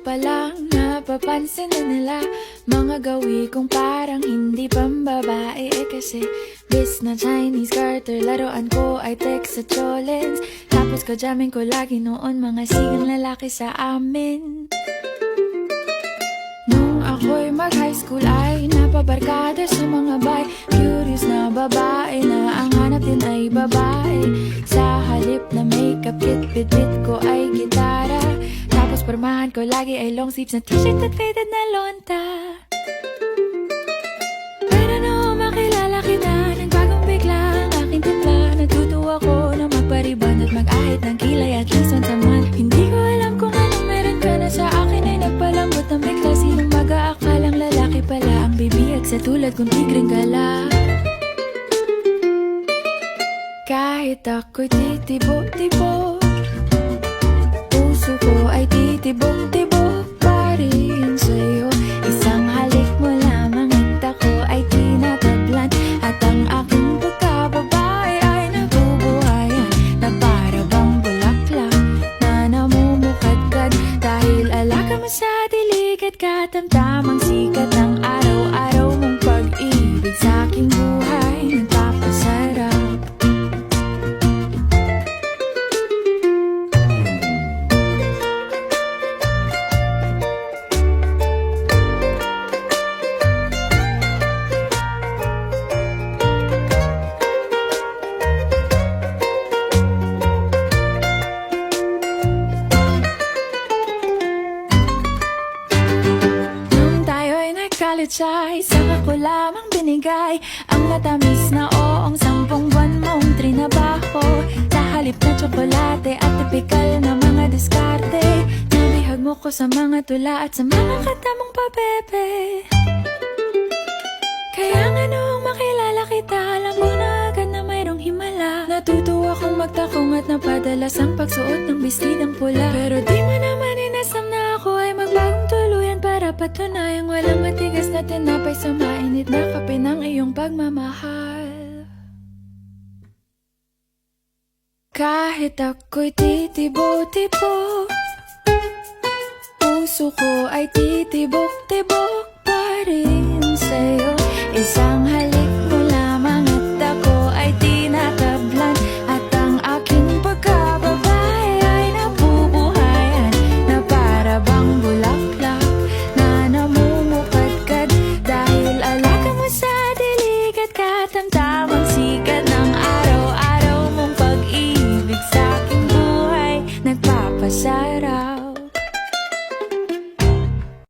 pa lang napapansin na nila mga gawi kong parang hindi pambabae. Kasi bis na Chinese Carter, laruan ko ay text sa cholens. Tapos kajamin ko lagi noon mga sigang lalaki sa amin. Nung ako'y mag-high school ay napabarkada sa mga bay. Curious na babae na ang hanap din ay babae. Sa halip na makeup kit, bit-bit ko ay gitara. Tapos pormahan ko lagi ay long sleeves na t-shirt at faded na lonta. Pero nung makilala kita, nagbagong bigla ang aking timpla. Natutuwa ko na magpariban at mag-ahit ng kilay at least once a month. Hindi ko alam kung anong meron ka na sa akin ay nagpalambot ng bigla. Sinong mag-aakalang lalaki pala ang bibiyag sa tulad kong tigreng gala. Kahit ako'y titibo-tibo, puso ko ay titibok-tibok pa rin sa'yo. Isang halik mo lamang at ako ay tinatablan. At ang aking pagkababae ay nabubuhayan na para bang bulaklak na namumukadkad. Dahil alaka mo sa dilig at katamtamang sikat ng araw-araw mong pag-ibig sa aking buhay nagpapasarap. College ay saka ko lamang binigay ang matamis na oong 10 buwan mong trinabaho. Sa halip na tsokolate at tipikal na mga diskarte, nabihag mo ko sa mga tula at sa mga katamong pabebe. Kaya nga noong makilala kita, alam ko na agad na mayroong himala. Natutuwa kong magtakong at napadalas ang pagsuot ng bestidang pula. Pero di mo naman inasam na ako ay magbagong tuluyan para patunayang walang matigas na tinapay sa mainit na kape ng iyong pagmamahal. Kahit ako'y titibo-tibo, puso ko ay titibok-tibok pa rin sa'yo. Isang halik mo lamang at ako ay tinatablan. At ang aking pagkababae ay nabubuhayan na para bang bulaklak na namumukadkad. Dahil alaka mo sa dilig at katamtamang sikat ng araw-araw mong pag-ibig sa aking buhay nagpapasarap.